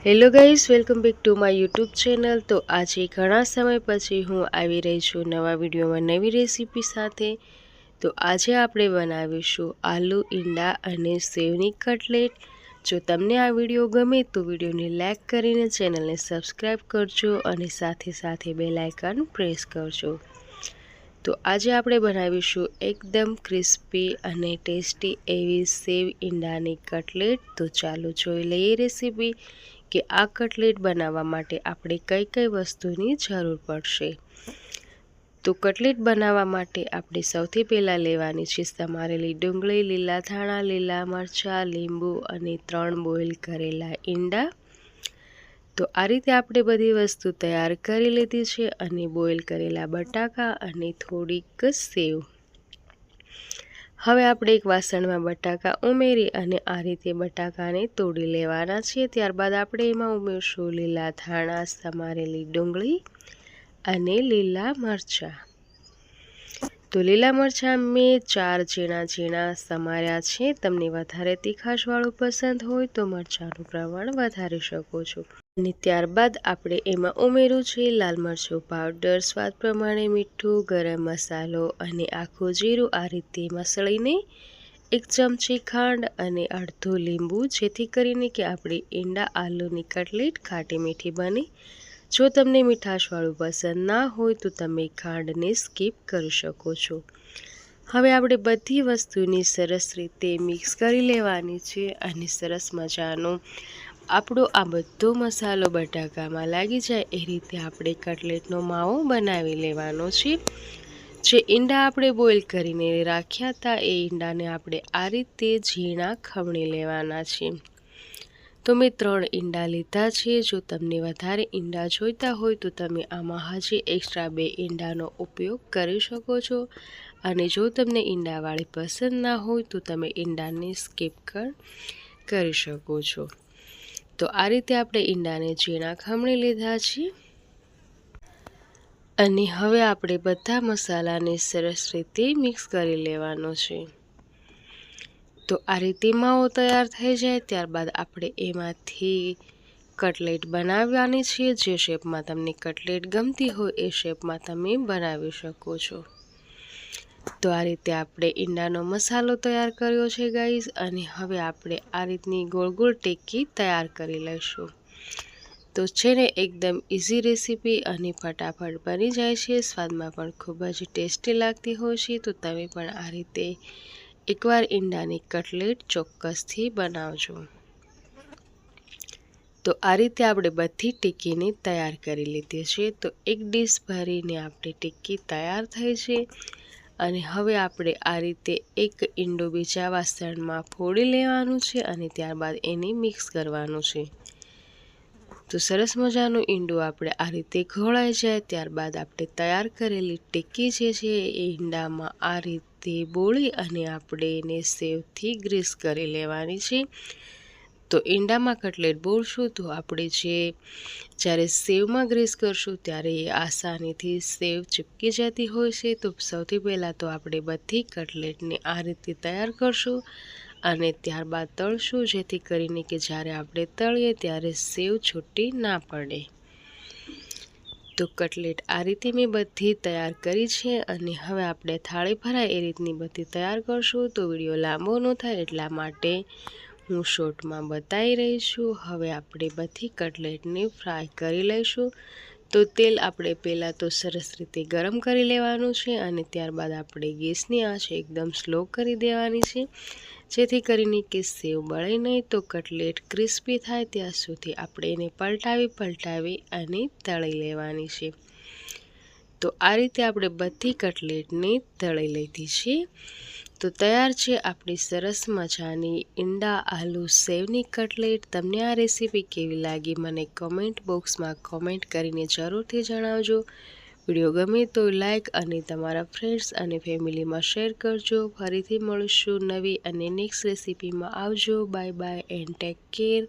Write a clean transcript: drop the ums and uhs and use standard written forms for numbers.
Hello guys, welcome back to my YouTube channel. તો આજે ઘણા સમય પછી હું આવી રહી છું નવા વિડીયોમાં નવી રેસીપી સાથે। તો આજે આપણે બનાવીશું આલુ ઈંડા અને સેવની કટલેટ। જો તમને આ વિડીયો ગમે તો વિડીયોને લાઈક કરીને ચેનલને સબસ્ક્રાઈબ કરજો અને સાથે બેલ આઇકન પ્રેસ કરજો। તો આજે આપણે બનાવીશું એકદમ ક્રિસ્પી અને ટેસ્ટી એવી સેવ ઈંડાની કટલેટ। તો ચાલો જોઈ લઈએ રેસીપી કે આ કટલેટ બનાવવા માટે આપણે કઈ કઈ વસ્તુની જરૂર પડશે। તો કટલેટ બનાવવા માટે આપણે સૌથી પહેલાં લેવાની છે સમારેલી ડુંગળી, લીલા ધાણા, લીલા મરચાં, લીંબુ અને 3 બોઇલ કરેલા ઈંડા। તો આ રીતે આપણે બધી વસ્તુ તૈયાર કરી લીધી છે અને બોઇલ કરેલા બટાકા અને થોડીક સેવ। હવે આપણે એક વાસણમાં બટાકા ઉમેરી અને આ રીતે બટાકાને તોડી લેવાના છે। ત્યારબાદ આપણે એમાં ઉમેરશું લીલા ધાણા, સમારેલી ડુંગળી અને લીલા મરચાં। તો લીલા મરચાં મેં 4 ઝીણા સમાર્યા છે। તમને વધારે તીખાશવાળું પસંદ હોય તો મરચાંનું પ્રમાણ વધારી શકો છો। અને ત્યારબાદ આપણે એમાં ઉમેર્યું છે લાલ મરચું પાવડર, સ્વાદ પ્રમાણે મીઠું, ગરમ મસાલો અને આખું જીરું। આ રીતે મસળીને 1 ચમચી ખાંડ અને અડધું લીંબુ, જેથી કરીને કે આપણી ઈંડા આલુની કટલેટ ખાટી મીઠી બને। જો તમને મીઠાશવાળું પસંદ ના હોય તો તમે ખાંડને સ્કીપ કરી શકો છો। હવે આપણે બધી વસ્તુની સરસ રીતે મિક્સ કરી લેવાની છે અને સરસ મજાનો આપણો આ બધો મસાલો બટાકામાં લાગી જાય એ રીતે આપણે કટલેટનો માવો બનાવી લેવાનો છે। જે ઈંડા આપણે બોઇલ કરીને રાખ્યા હતા એ ઈંડાને આપણે આ રીતે ઝીણા ખમણી લેવાના છે। તો મેં 3 ઈંડા લીધા છે। જો તમને વધારે ઈંડા જોઈતા હોય તો તમે આમાં હજી એક્સ્ટ્રા 2 ઈંડાનો ઉપયોગ કરી શકો છો। અને જો તમને ઈંડાવાળી પસંદ ના હોય તો તમે ઈંડાને સ્કીપ કરી શકો છો। તો આ રીતે આપણે ઈંડાને ઝીણા ખમણી લીધા છે અને હવે આપણે બધા મસાલાને સરસ રીતે મિક્સ કરી લેવાનો છે। તો આ રીતે માવો તૈયાર થઈ જાય ત્યારબાદ આપણે એમાંથી કટલેટ બનાવવાની છે। જે શેપમાં તમને કટલેટ ગમતી હોય એ શેપમાં તમે બનાવી શકો છો। તો આ રીતે આપણે ઈંડાનો મસાલો તૈયાર કર્યો છે ગાઈઝ, અને હવે આપણે આ રીતની ગોળ ટિક્કી તૈયાર કરી લઈશું। તો છે ને એકદમ ઇઝી રેસીપી અને ફટાફટ બની જાય છે, સ્વાદમાં પણ ખૂબ જ ટેસ્ટી લાગતી હોય છે। તો તમે પણ આ રીતે એકવાર ઈંડાની કટલેટ ચોક્કસથી બનાવજો। તો આ રીતે આપણે બધી ટિક્કીને તૈયાર કરી લીધી છે। તો એક ડીશ ભરીને આપણી ટિક્કી તૈયાર થઈ છે અને હવે આપણે આ રીતે એક ઈંડું બીજા વાસણમાં ફોડી લેવાનું છે અને ત્યારબાદ એને મિક્સ કરવાનું છે। તો સરસ મજાનું ઈંડું આપણે આ રીતે ઘોળાઈ જાય ત્યારબાદ આપણે તૈયાર કરેલી ટિક્કી જે છે એ ઈંડામાં આ રીતે બોળી અને આપણે એને સેવથી ગ્રીસ કરી લેવાની છે। તો ઈંડામાં કટલેટ બોળશું તો આપણે જ્યારે સેવમાં ગ્રીસ કરશું ત્યારે એ આસાનીથી સેવ ચીપકી જતી હોય છે। તો સૌથી પહેલાં તો આપણે બધી કટલેટને આ રીતે તૈયાર કરશું અને ત્યારબાદ તળશું, જેથી કરીને કે જ્યારે આપણે તળીએ ત્યારે સેવ છૂટી ના પડે। તો કટલેટ આ રીતે મેં બધી તૈયાર કરી છે અને હવે આપણે થાળી ભરાય એ રીતની બધી તૈયાર કરશું। તો વિડીયો લાંબો ન થાય એટલા માટે હું શોર્ટમાં બતાવી રહી છું। હવે આપણે બધી કટલેટને ફ્રાય કરી લઈશું। તો તેલ આપણે પહેલાં તો સરસ રીતે ગરમ કરી લેવાનું છે અને ત્યારબાદ આપણે ગેસની આંચ એકદમ સ્લો કરી દેવાની છે, જેથી કરીને કે સેવ બળે નહીં। તો કટલેટ ક્રિસ્પી થાય ત્યાં સુધી આપણે એને પલટાવી અને તળી લેવાની છે। તો આ રીતે આપણે બધી કટલેટને તળી લીધી છે। તો તૈયાર છે આપણી સરસ મજાની ઈંડા આલુ સેવની કટલેટ। તમને આ રેસીપી કેવી લાગી મને કમેન્ટ બોક્સમાં કોમેન્ટ કરીને જરૂરથી જણાવજો। વિડીયો ગમે તો લાઈક અને તમારા ફ્રેન્ડ્સ અને ફેમિલીમાં શેર કરજો। ફરીથી મળીશું નવી અને નેક્સ્ટ રેસીપીમાં। આવજો, bye bye and take care.